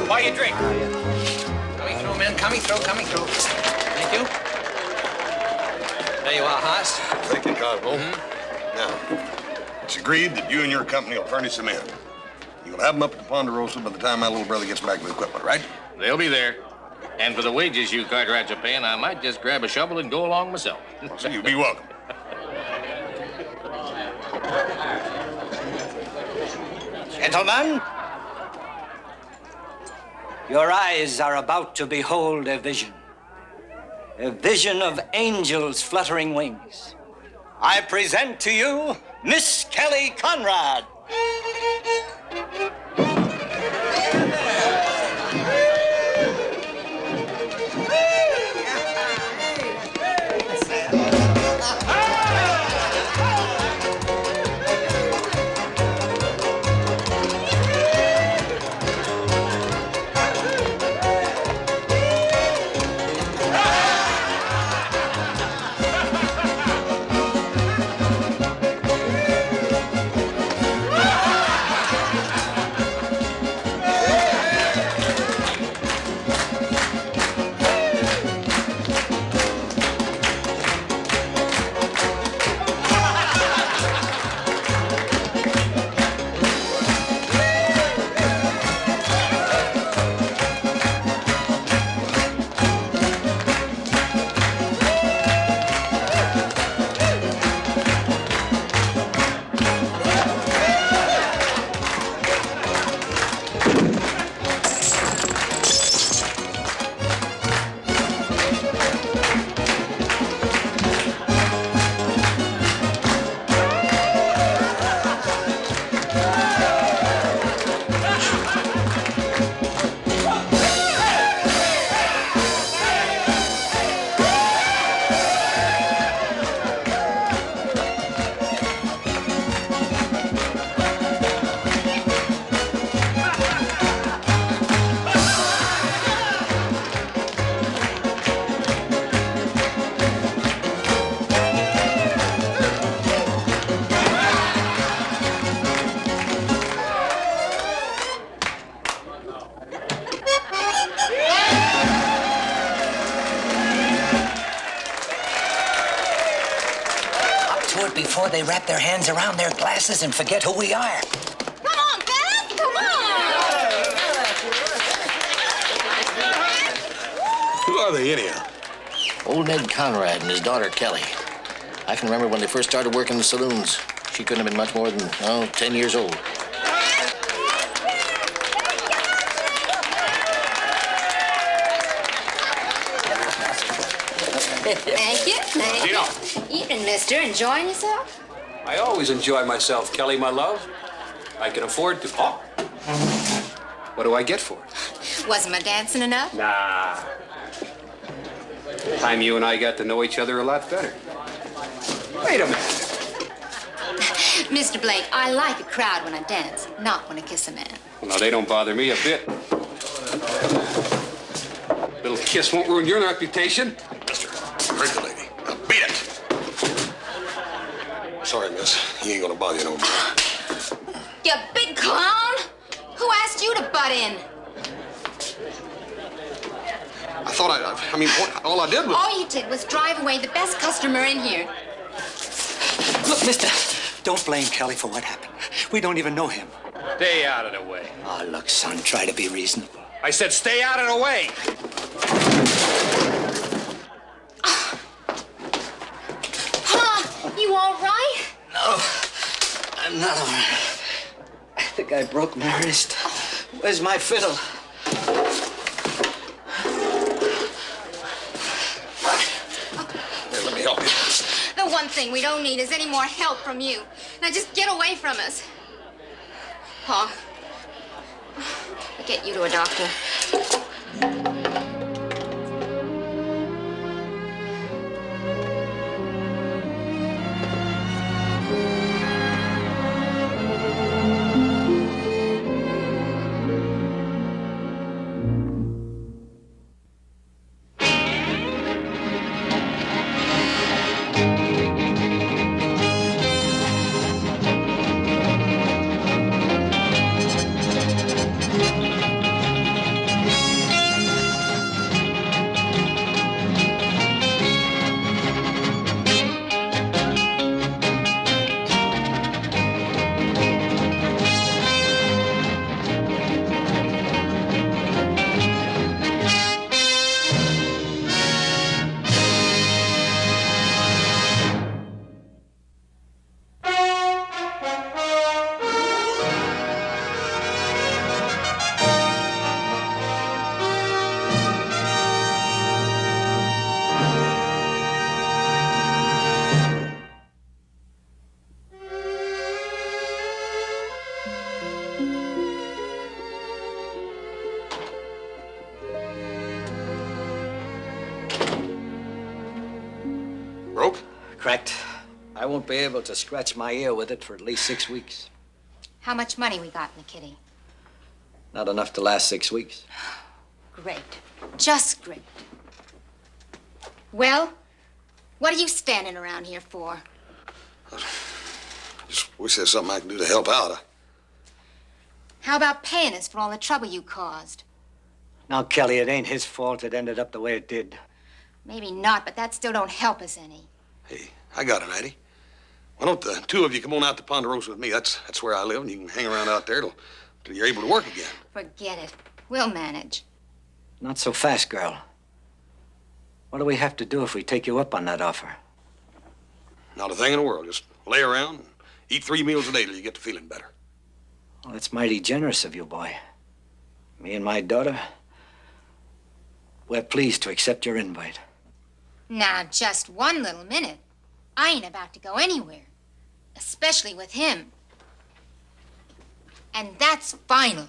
Buy you a drink. Coming through, men. Coming through. Thank you. There you are, Haas. Thank you, Constable. Now, it's agreed that you and your company will furnish them in. You'll have them up at the Ponderosa by the time my little brother gets back with equipment, right? They'll be there. And for the wages you Cartwrights are paying, I might just grab a shovel and go along myself. So you'll be welcome. Gentlemen, your eyes are about to behold a vision of angels' fluttering wings. I present to you Miss Kellie Conrad. Before they wrap their hands around their glasses and forget who we are. Come on, Beth! Come on! Who are they, anyhow? Old Ned Conrad and his daughter, Kellie. I can remember when they first started working in the saloons. She couldn't have been much more than, 10 years old. Thank you. Thank you. Evening, mister. Enjoying yourself? I always enjoy myself, Kellie, my love. I can afford to. Oh. What do I get for it? Wasn't my dancing enough? Nah. Time you and I got to know each other a lot better. Wait a minute. Mr. Blake, I like a crowd when I dance, not when I kiss a man. Well, now, they don't bother me a bit. Little kiss won't ruin your reputation. Mister, hurt the lady. Now beat it. Sorry, miss. He ain't gonna bother you no more. You big clown! Who asked you to butt in? I thought all I did was... All you did was drive away the best customer in here. Look, mister, don't blame Kellie for what happened. We don't even know him. Stay out of the way. Oh, look, son, try to be reasonable. I said stay out of the way. Huh? You all right? No, I'm not all right. I think I broke my wrist. Where's my fiddle? Here, let me help you. The one thing we don't need is any more help from you. Now just get away from us. Paul, I'll get you to a doctor. cracked. I won't be able to scratch my ear with it for at least 6 weeks. How much money we got in the kitty? Not enough to last 6 weeks. Great. Just great. Well, what are you standing around here for? Just wish there's something I can do to help out. How about paying us for all the trouble you caused? Now, Kelly, it ain't his fault it ended up the way it did. Maybe not, but that still don't help us any. Hey, I got an idea. Why don't the two of you come on out to Ponderosa with me? That's where I live, and you can hang around out there till you're able to work again. Forget it. We'll manage. Not so fast, girl. What do we have to do if we take you up on that offer? Not a thing in the world. Just lay around and eat 3 meals a day till you get to feeling better. Well, that's mighty generous of you, boy. Me and my daughter, we're pleased to accept your invite. Now, just one little minute. I ain't about to go anywhere. Especially with him. And that's final.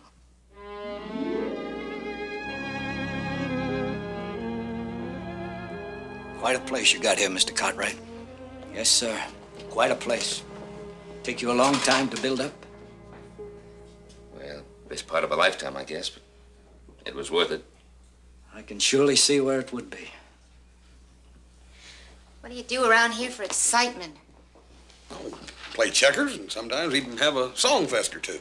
Quite a place you got here, Mr. Cartwright. Yes, sir. Quite a place. Take you a long time to build up? Well, best part of a lifetime, I guess, but it was worth it. I can surely see where it would be. What do you do around here for excitement? Oh, play checkers and sometimes even have a song fest or two.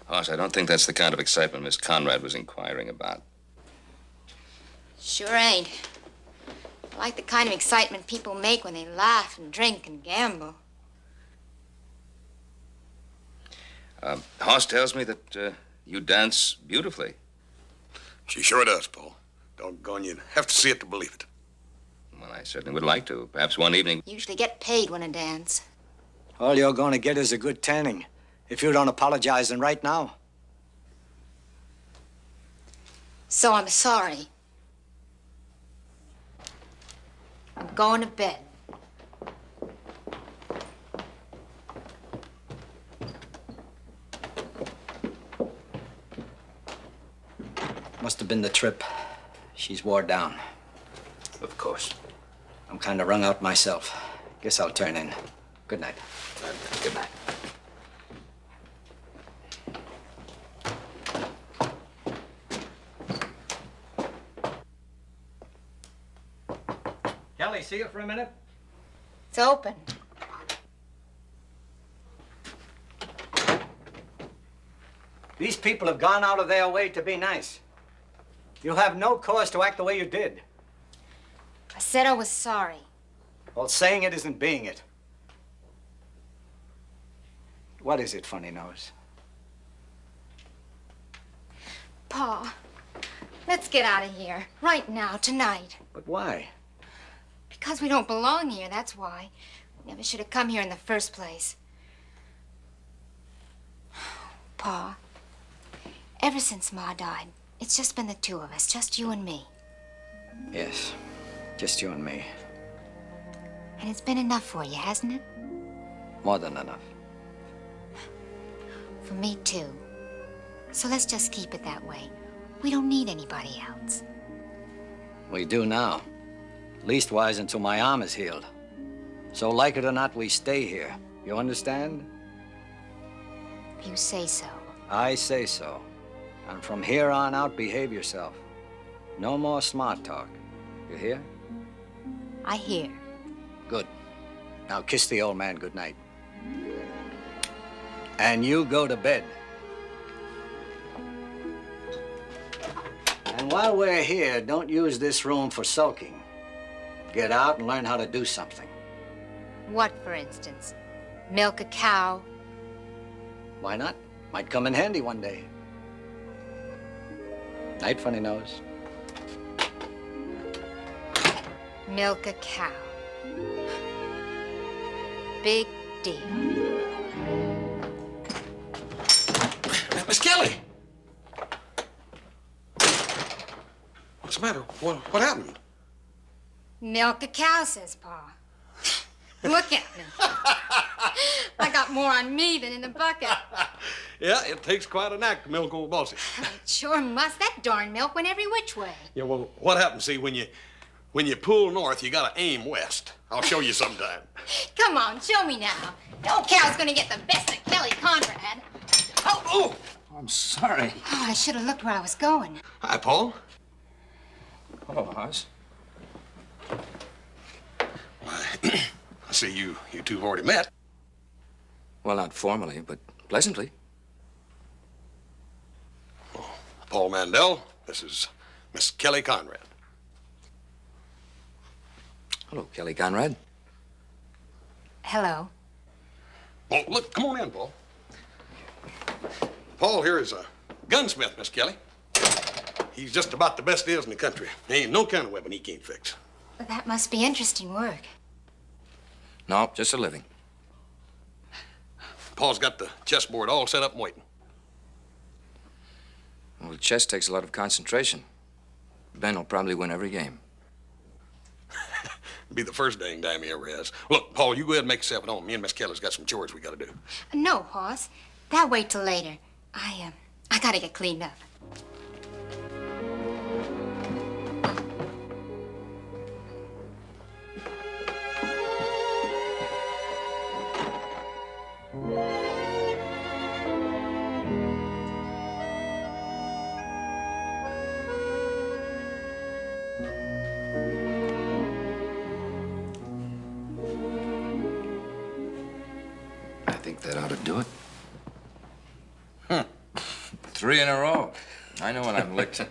Hoss, I don't think that's the kind of excitement Miss Conrad was inquiring about. Sure ain't. I like the kind of excitement people make when they laugh and drink and gamble. Hoss tells me that you dance beautifully. She sure does, Paul. Doggone, you'd have to see it to believe it. Well, I certainly would like to. Perhaps one evening. Usually get paid when I dance. All you're going to get is a good tanning. If you don't apologize, then right now. So I'm sorry. I'm going to bed. Must have been the trip. She's wore down. Of course. I'm kind of wrung out myself. Guess I'll turn in. Good night. Good night. Kelly, see you for a minute? It's open. These people have gone out of their way to be nice. You have no cause to act the way you did. I said I was sorry. Well, saying it isn't being it. What is it, Funny Nose? Pa, let's get out of here. Right now, tonight. But why? Because we don't belong here, that's why. We never should have come here in the first place. Pa, ever since Ma died, it's just been the two of us, just you and me. Yes, just you and me. And it's been enough for you, hasn't it? More than enough. For me, too. So let's just keep it that way. We don't need anybody else. We do now. Leastwise until my arm is healed. So like it or not, we stay here. You understand? If you say so. I say so. And from here on out, behave yourself. No more smart talk. You hear? I hear. Good. Now kiss the old man goodnight. And you go to bed. And while we're here, don't use this room for sulking. Get out and learn how to do something. What, for instance? Milk a cow? Why not? Might come in handy one day. Night, Funny Nose. Milk a cow. Big deal. Miss Kelly! What's the matter? What happened? Milk a cow, says Pa. Look at me. I got more on me than in the bucket. Yeah, it takes quite a knack to milk old bossy. It sure must. That darn milk went every which way. Yeah, well, what happened, see, when you When you pull north, you gotta aim west. I'll show you sometime. Come on, show me now. No cow's gonna get the best of Kellie Conrad. Oh! I'm sorry. Oh, I should have looked where I was going. Hi, Paul. Hello, Hoss. I see you two have already met. Well, not formally, but pleasantly. Paul Mandel, this is Miss Kellie Conrad. Hello, Kellie Conrad. Hello. Oh, look, come on in, Paul. Paul here is a gunsmith, Miss Kellie. He's just about the best there is in the country. There ain't no kind of weapon he can't fix. That must be interesting work. No, just a living. Paul's got the chessboard all set up and waiting. Well, chess takes a lot of concentration. Ben will probably win every game. It'll be the first dang time he ever has. Look, Paul, you go ahead and make yourself at home. Me and Miss Kelly's got some chores we gotta do. No, Hoss. That wait till later. I gotta get cleaned up. I think that ought to do it. 3 in a row. I know when I'm licked.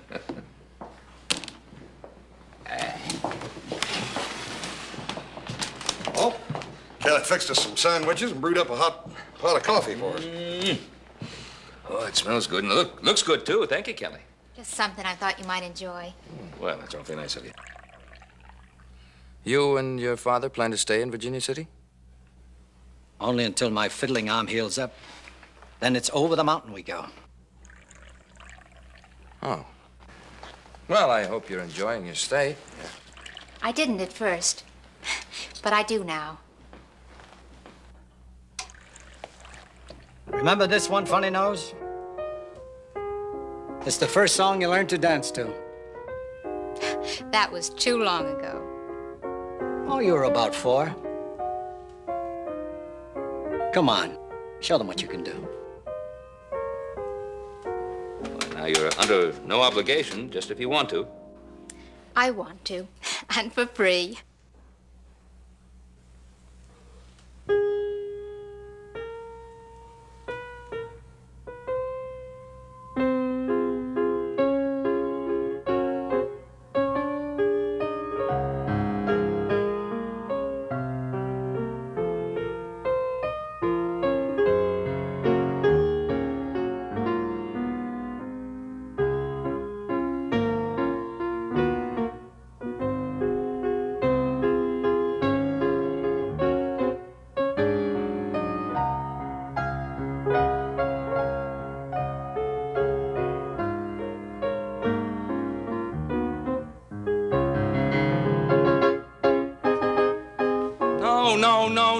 Oh, Kelly fixed us some sandwiches and brewed up a hot pot of coffee for us. Oh, it smells good and looks good, too. Thank you, Kelly. Just something I thought you might enjoy. Well, that's awfully nice of you. You and your father plan to stay in Virginia City? Only until my fiddling arm heals up. Then it's over the mountain we go. Oh. Well, I hope you're enjoying your stay. I didn't at first, but I do now. Remember this one, Funny Nose? It's the first song you learned to dance to. That was too long ago. Oh, you were about 4. Come on, show them what you can do. Now, you're under no obligation, just if you want to. I want to, and for free.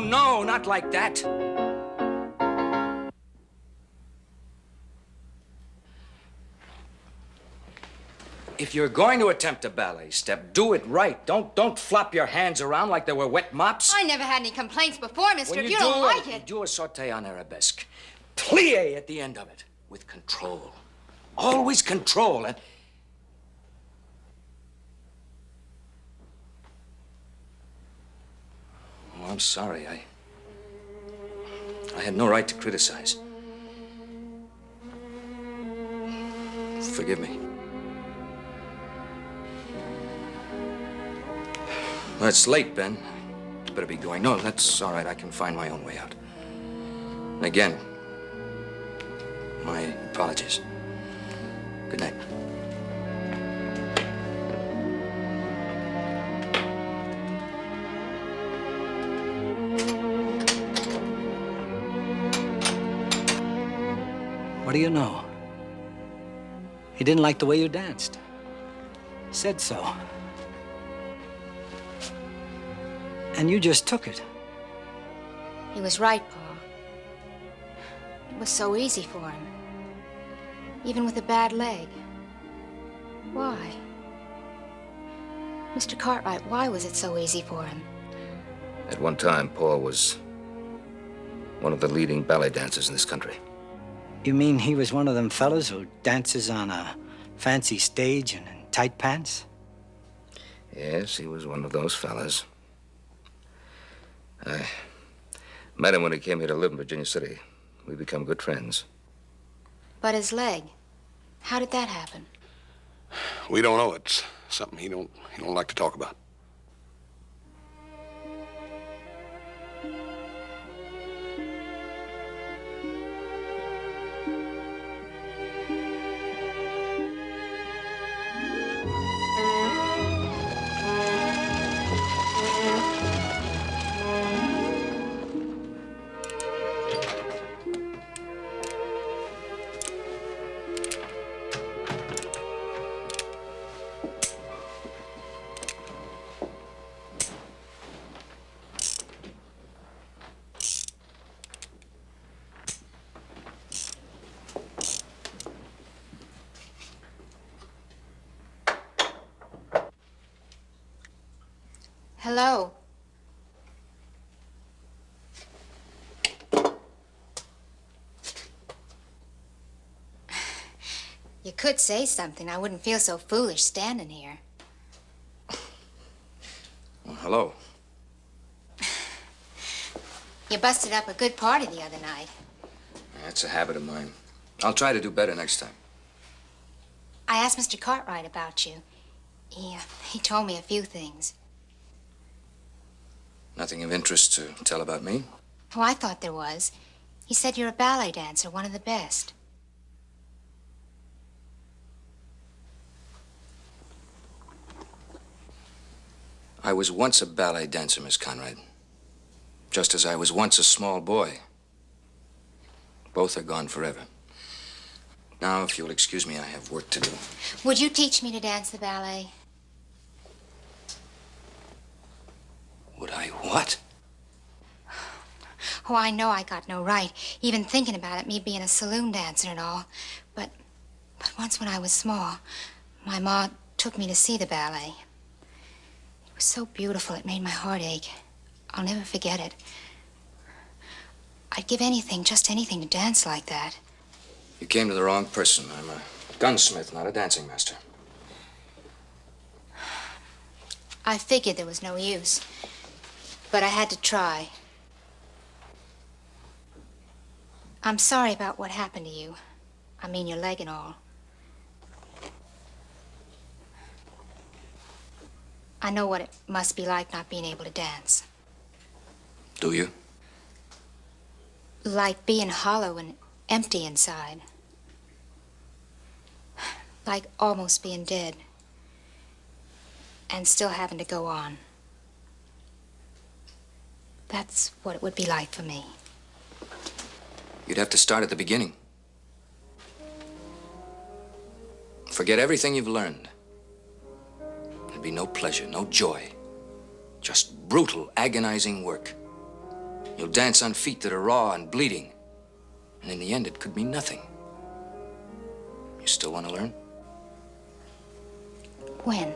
No, not like that. If you're going to attempt a ballet step, do it right. Don't flop your hands around like they were wet mops. I never had any complaints before, mister. When If you don't like it. do a sauté en arabesque. Plie at the end of it with control. Always control. And oh, I'm sorry. I had no right to criticize. Forgive me. Well, it's late, Ben. Better be going. No, that's all right. I can find my own way out. And again, my apologies. Good night. What do you know? He didn't like the way you danced. Said so. And you just took it. He was right, Paul. It was so easy for him. Even with a bad leg. Why? Mr. Cartwright, why was it so easy for him? At one time, Paul was one of the leading ballet dancers in this country. You mean he was one of them fellas who dances on a fancy stage and in tight pants? Yes, he was one of those fellas. I met him when he came here to live in Virginia City. We become good friends. But his leg, how did that happen? We don't know. It's something he don't like to talk about. Hello. You could say something. I wouldn't feel so foolish standing here. Well, hello. You busted up a good party the other night. That's a habit of mine. I'll try to do better next time. I asked Mr. Cartwright about you. He told me a few things. Nothing of interest to tell about me? Oh, I thought there was. He said you're a ballet dancer, one of the best. I was once a ballet dancer, Miss Conrad. Just as I was once a small boy. Both are gone forever. Now, if you'll excuse me, I have work to do. Would you teach me to dance the ballet? Would I what? Oh, I know I got no right, even thinking about it, me being a saloon dancer and all. But once when I was small, my ma took me to see the ballet. It was so beautiful, it made my heart ache. I'll never forget it. I'd give anything, just anything, to dance like that. You came to the wrong person. I'm a gunsmith, not a dancing master. I figured there was no use, but I had to try. I'm sorry about what happened to you. I mean, your leg and all. I know what it must be like not being able to dance. Do you? Like being hollow and empty inside. Like almost being dead. And still having to go on. That's what it would be like for me. You'd have to start at the beginning. Forget everything you've learned. There'd be no pleasure, no joy. Just brutal, agonizing work. You'll dance on feet that are raw and bleeding. And in the end, it could mean nothing. You still want to learn? When?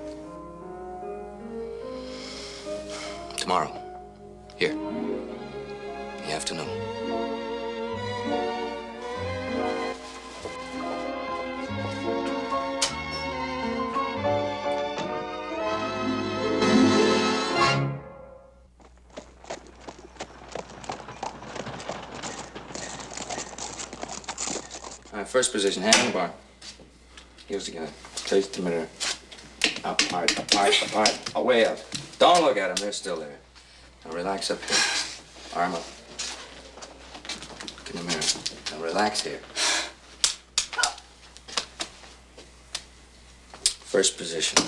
Tomorrow. Here. In the afternoon. First position, hand on the bar. Heels together. Face to mirror. Up, apart, apart, apart. Away up. Don't look at them, they're still there. Now relax up here. Arm up. Look in the mirror. Now relax here. First position.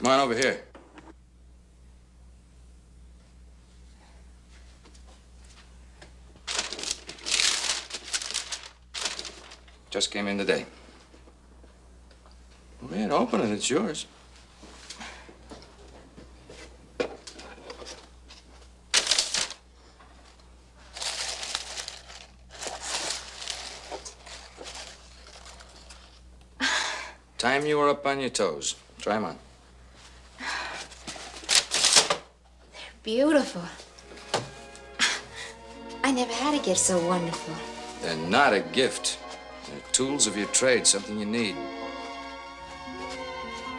Come on over here. Just came in today. Go ahead, open it. It's yours. Time you were up on your toes. Try 'em on. They're beautiful. I never had a gift so wonderful. They're not a gift. They're tools of your trade, something you need.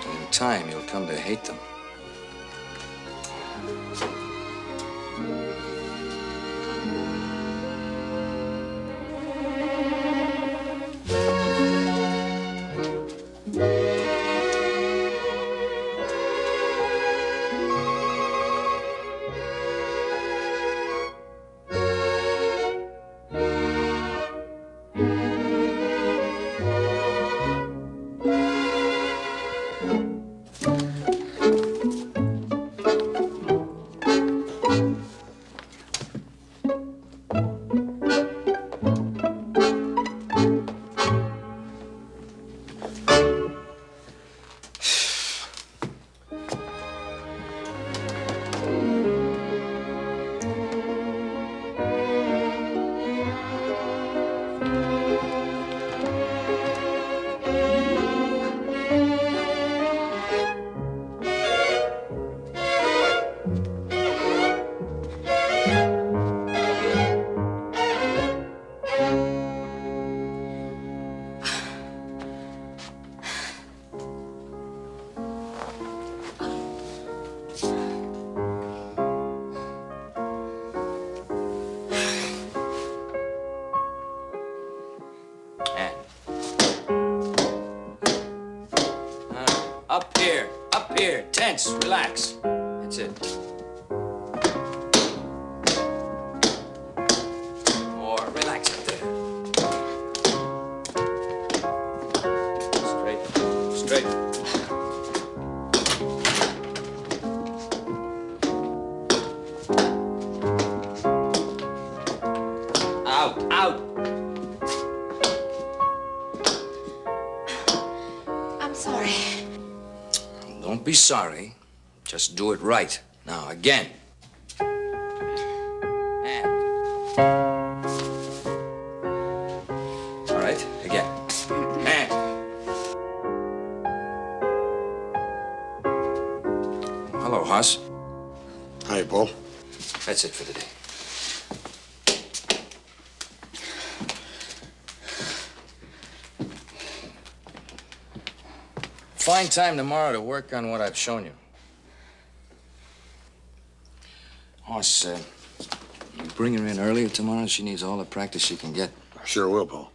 And in time, you'll come to hate them. Up here, tense, relax. That's it. More, relax up there. Straight, straight. Out, out. I'm sorry. Don't be sorry. Just do it right. Now, again. And. All right, again. And. Hello, Hoss. Hi, Paul. That's it for today. Find time tomorrow to work on what I've shown you. Hoss, you bring her in earlier tomorrow. She needs all the practice she can get. I sure will, Paul.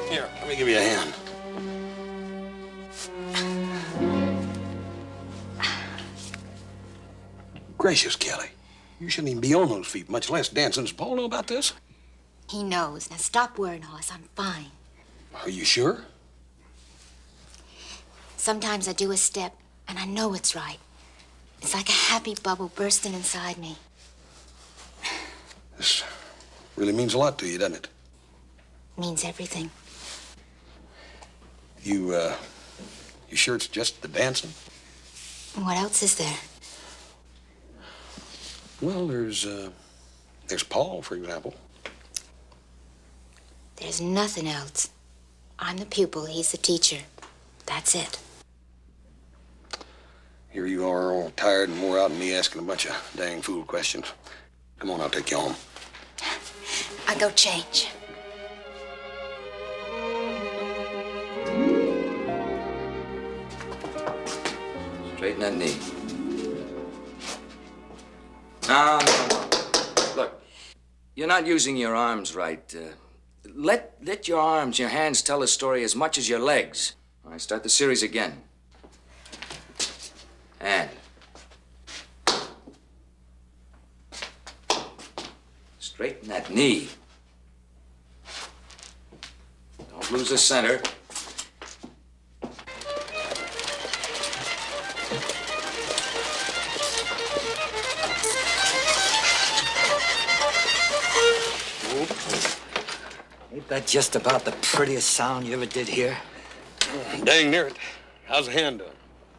Here, let me give you a hand. Gracious, Kelly. You shouldn't even be on those feet, much less dancing. Does Paul know about this? He knows. Now stop worrying, Hoss. I'm fine. Are you sure? Sometimes I do a step, and I know it's right. It's like a happy bubble bursting inside me. This really means a lot to you, doesn't it? Means everything. You sure it's just the dancing? What else is there? Well, there's Paul, for example. There's nothing else. I'm the pupil, he's the teacher. That's it. Here you are, all tired and wore out, and me asking a bunch of dang fool questions. Come on, I'll take you home. I go change. Straighten that knee. No. Look, you're not using your arms right. let your arms, your hands tell the story as much as your legs. All right, start the series again. And. Straighten that knee. Don't lose the center. Ain't that just about the prettiest sound you ever did hear? Dang near it. How's the hand doing?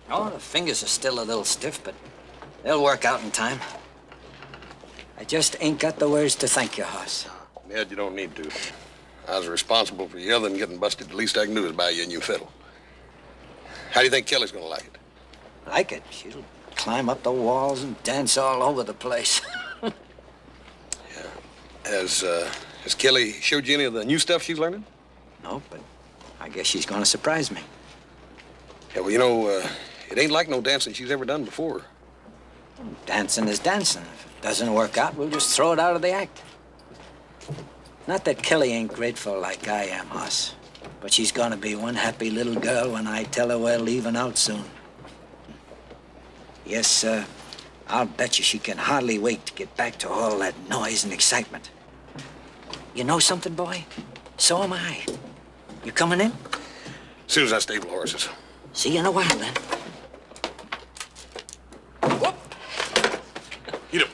Oh, the fingers are still a little stiff, but they'll work out in time. I just ain't got the words to thank you, Hoss. Ned, you don't need to. I was responsible for you other than getting busted. The least I can do is buy you a new fiddle. How do you think Kellie's gonna like it? Like it? She'll climb up the walls and dance all over the place. Has Kellie showed you any of the new stuff she's learning? No, but I guess she's gonna surprise me. Yeah, well, you know, it ain't like no dancing she's ever done before. Dancing is dancing. If it doesn't work out, we'll just throw it out of the act. Not that Kellie ain't grateful like I am, Hoss. But she's gonna be one happy little girl when I tell her we're leaving out soon. Yes, I'll bet you she can hardly wait to get back to all that noise and excitement. You know something, boy? So am I. You coming in? As soon as I stable horses. See you in a while, then. Whoop! Eat 'em.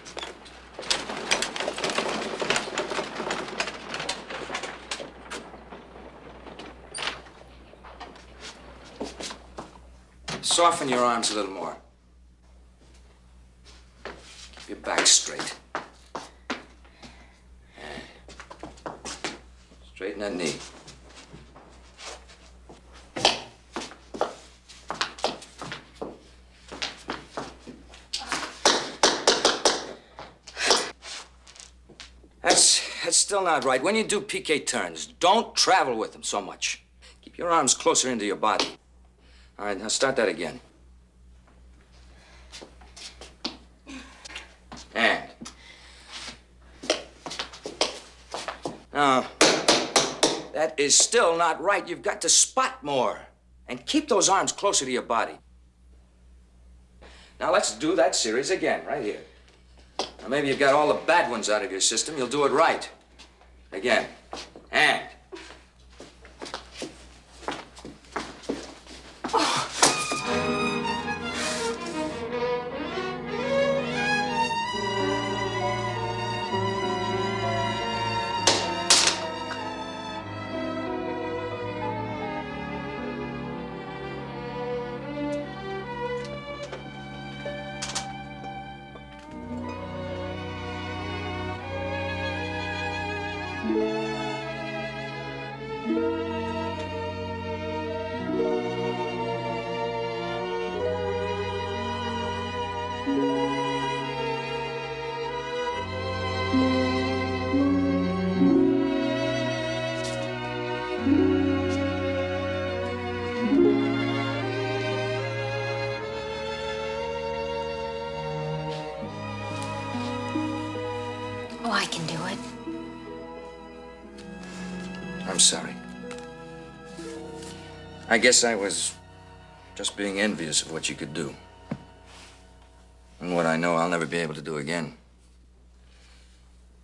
Soften your arms a little more. Keep your back straight. And straighten that knee. That's still not right. When you do piqué turns, don't travel with them so much. Keep your arms closer into your body. All right, now start that again. And. Now, that is still not right. You've got to spot more. And keep those arms closer to your body. Now, let's do that series again, right here. Now, maybe you've got all the bad ones out of your system. You'll do it right. Again. And. Oh, I can do it. I'm sorry. I guess I was just being envious of what you could do. And what I know I'll never be able to do again.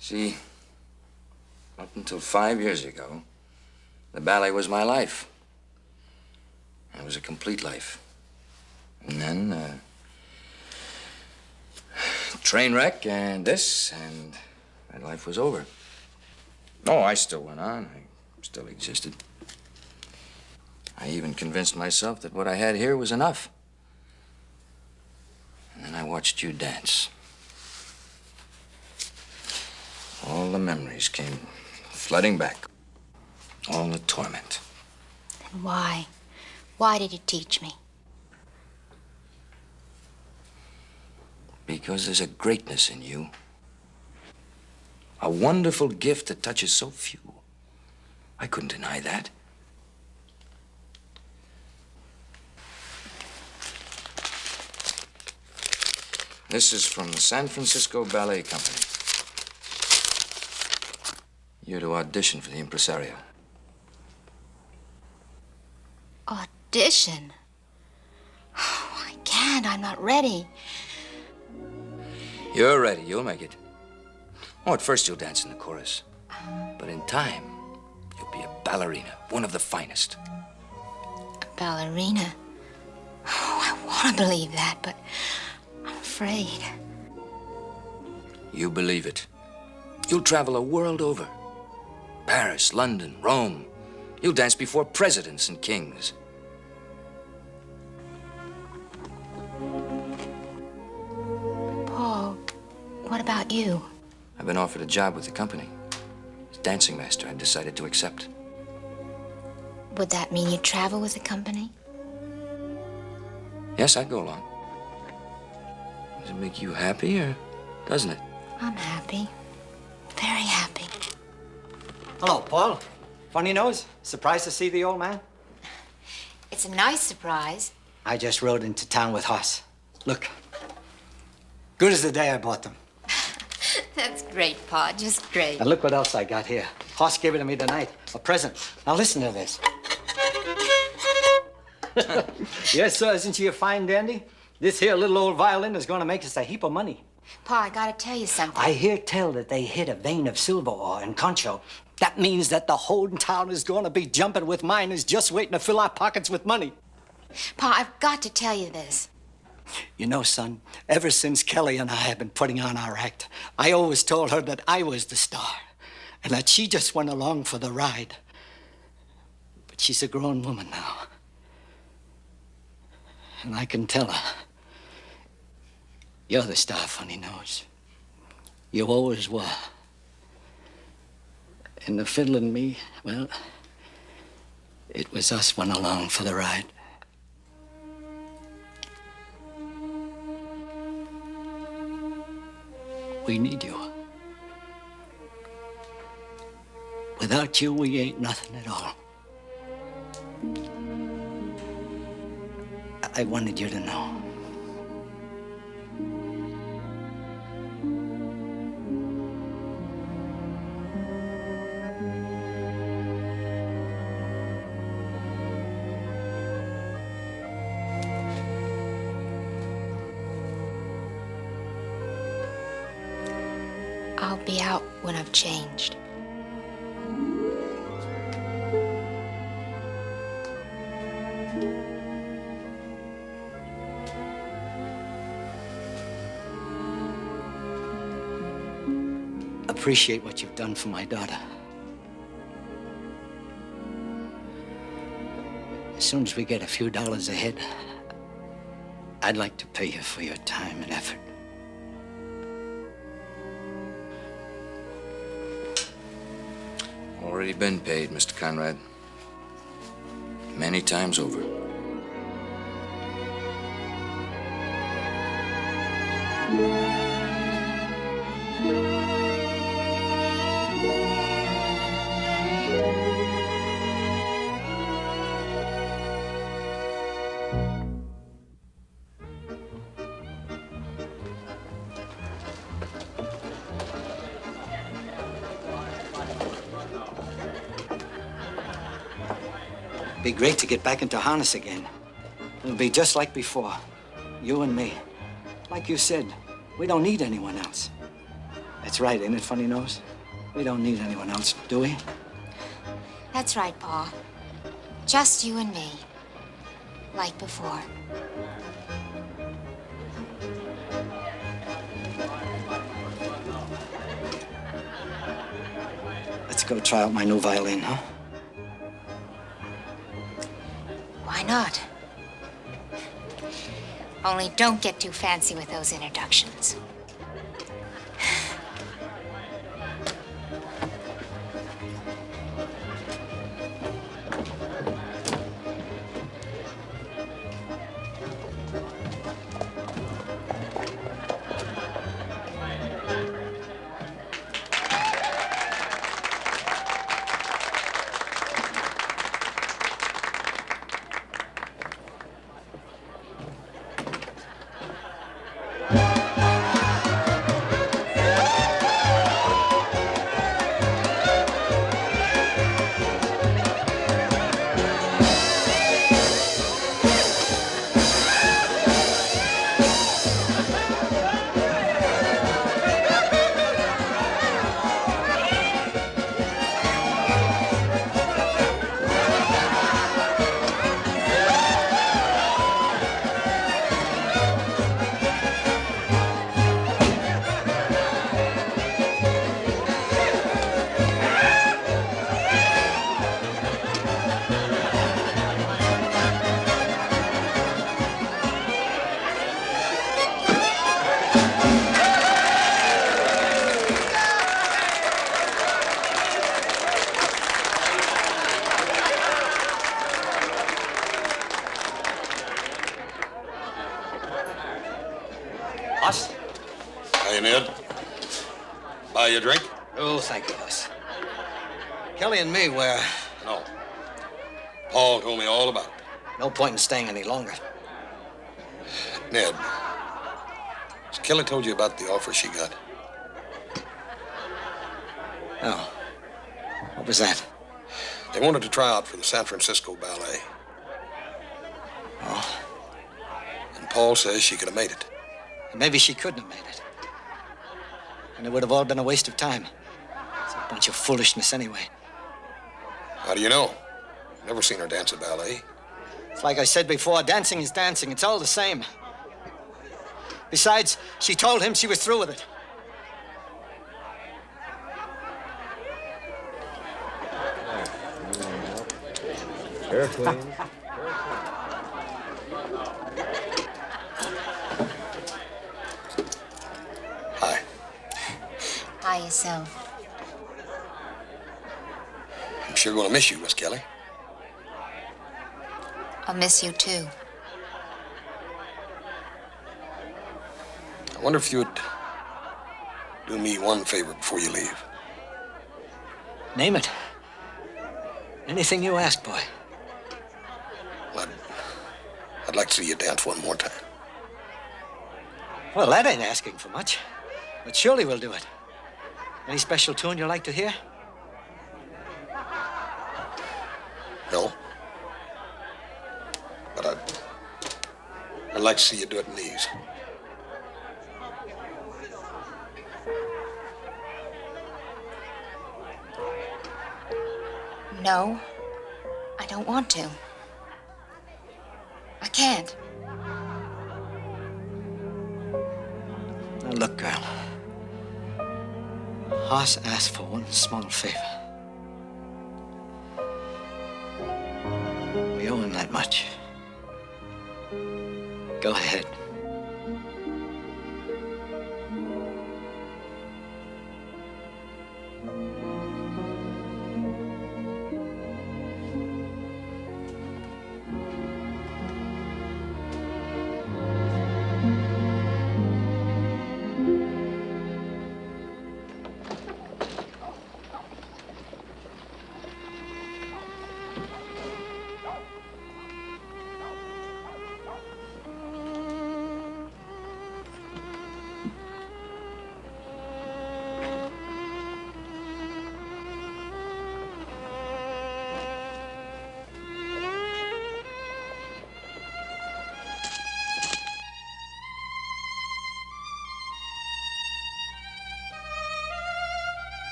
See, up until 5 years ago, the ballet was my life. It was a complete life. And then, train wreck and this, and my life was over. Oh, I still went on. I still existed. I even convinced myself that what I had here was enough. And then I watched you dance. All the memories came flooding back. All the torment. And why? Why did you teach me? Because there's a greatness in you. A wonderful gift that touches so few. I couldn't deny that. This is from the San Francisco Ballet Company. You're to audition for the impresario. Audition? Oh, I can't. I'm not ready. You're ready. You'll make it. Oh, at first you'll dance in the chorus. But in time, you'll be a ballerina, one of the finest. A ballerina? Oh, I want to believe that, but I'm afraid. You believe it. You'll travel a world over. Paris, London, Rome. You'll dance before presidents and kings. Paul, what about you? I've been offered a job with the company. As dancing master, I've decided to accept. Would that mean you'd travel with the company? Yes, I'd go along. Does it make you happy, or doesn't it? I'm happy. Very happy. Hello, Paul. Funny nose? Surprised to see the old man? It's a nice surprise. I just rode into town with Hoss. Look. Good as the day I bought them. That's great, Pa. Just great. And look what else I got here. Hoss gave it to me tonight. A present. Now listen to this. Yes, sir. Isn't she a fine dandy? This here little old violin is going to make us a heap of money. Pa, I gotta tell you something. I hear tell that they hit a vein of silver ore in Concho. That means that the whole town is going to be jumping with miners just waiting to fill our pockets with money. Pa, I've got to tell you this. You know, son, ever since Kellie and I have been putting on our act, I always told her that I was the star and that she just went along for the ride. But she's a grown woman now. And I can tell her, you're the star, Funny Nose. You always were. And the fiddle and me, well, it was us went along for the ride. We need you. Without you, we ain't nothing at all. I wanted you to know. I'll be out when I've changed. Appreciate what you've done for my daughter. As soon as we get a few dollars ahead, I'd like to pay you for your time and effort. Already been paid, Mr. Conrad. Many times over. Be great to get back into harness again. It'll be just like before. You and me. Like you said, we don't need anyone else. That's right, ain't it, Funny Nose? We don't need anyone else, do we? That's right, Pa. Just you and me. Like before. Let's go try out my new violin, huh? Why not? Only don't get too fancy with those introductions. Boss? Hey, Ned. Buy you a drink? Oh, thank you, boss. Kellie and me, we're No. Paul told me all about it. no point in staying any longer. Ned, has Kellie told you about the offer she got? No. What was that? They wanted to try out for the San Francisco Ballet. Oh. And Paul says she could have made it. Maybe she couldn't have made it. And it would have all been a waste of time. It's a bunch of foolishness anyway. How do you know? Never seen her dance a ballet. It's like I said before, dancing is dancing. It's all the same. Besides, she told him she was through with it. Sure, Queen. Hi. Hi, yourself. I'm sure going to miss you, Miss Kellie. I'll miss you, too. I wonder if you'd do me one favor before you leave. Name it. Anything you ask, boy. Well, I'd like to see you dance one more time. Well, that ain't asking for much. But surely we'll do it. Any special tune you like to hear? No? But I'd like to see you do it in these. No, I don't want to. I can't. Now, look, girl. Hoss asked for one small favor. We owe him that much. Go ahead.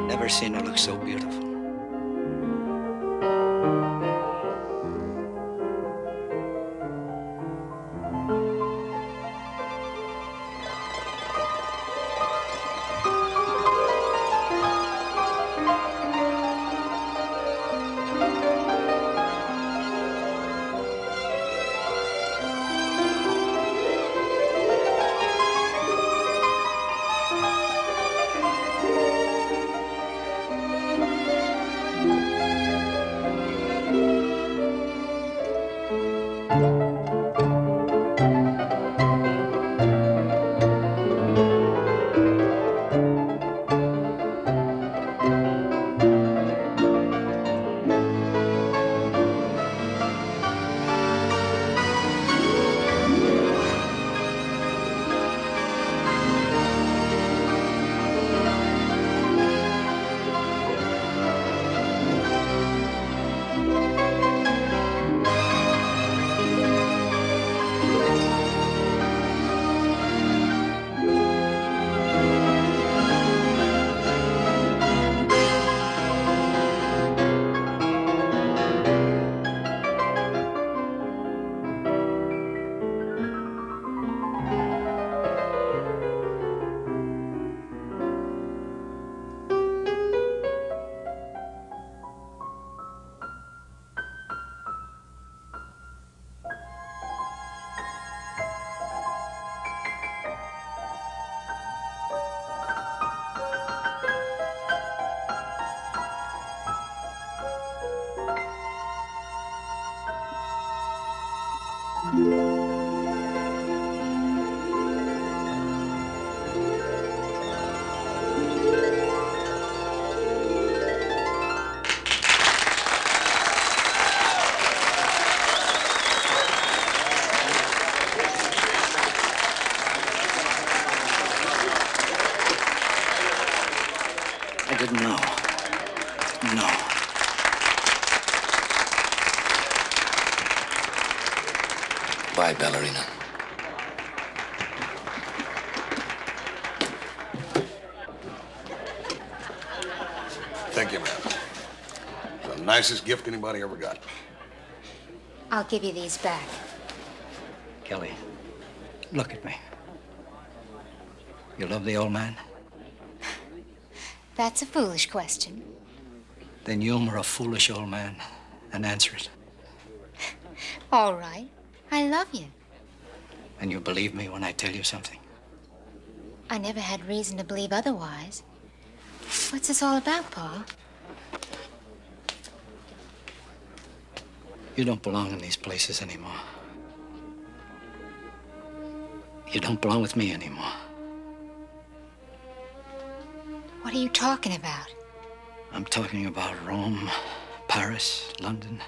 Never seen her look so beautiful. I didn't know. No. Bye, Ballerina. Thank you, ma'am. It's the nicest gift anybody ever got. I'll give you these back. Kellie, look at me. You love the old man? That's a foolish question. Then humor a foolish old man and answer it. All right. I love you. And you believe me when I tell you something. I never had reason to believe otherwise. What's this all about, Pa? You don't belong in these places anymore. You don't belong with me anymore. What are you talking about? I'm talking about Rome, Paris, London.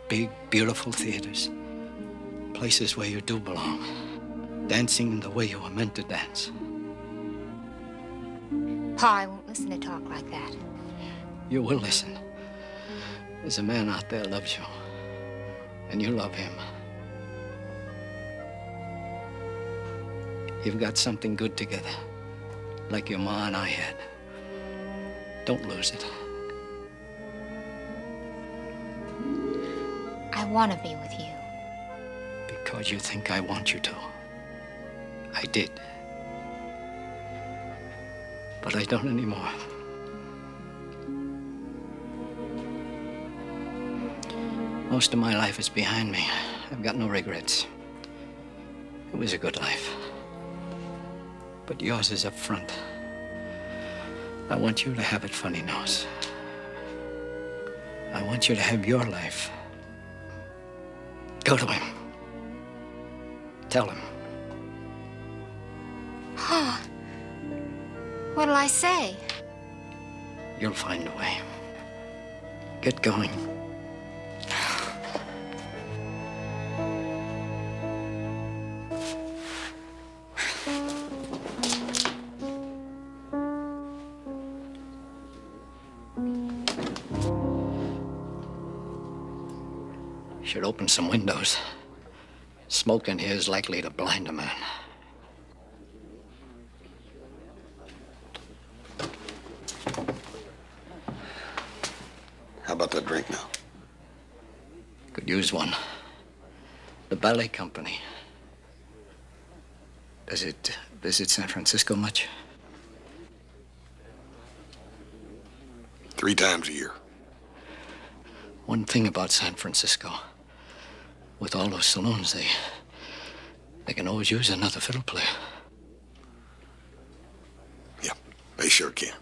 Big, beautiful theaters. Places where you do belong. Dancing the way you were meant to dance. Pa, I won't listen to talk like that. You will listen. There's a man out there loves you. And you love him. You've got something good together. Like your ma and I had. Don't lose it. I want to be with you. Because you think I want you to. I did. But I don't anymore. Most of my life is behind me. I've got no regrets. It was a good life. But yours is up front. I want you to have it funny nose. I want you to have your life. Go to him. Tell him. Pa, what'll I say? You'll find a way. Get going. Should open some windows. Smoke in here is likely to blind a man. How about that drink now? Could use one. The ballet company. Does it visit San Francisco much? 3 times a year. One thing about San Francisco, with all those saloons, they can always use another fiddle player. Yeah, they sure can.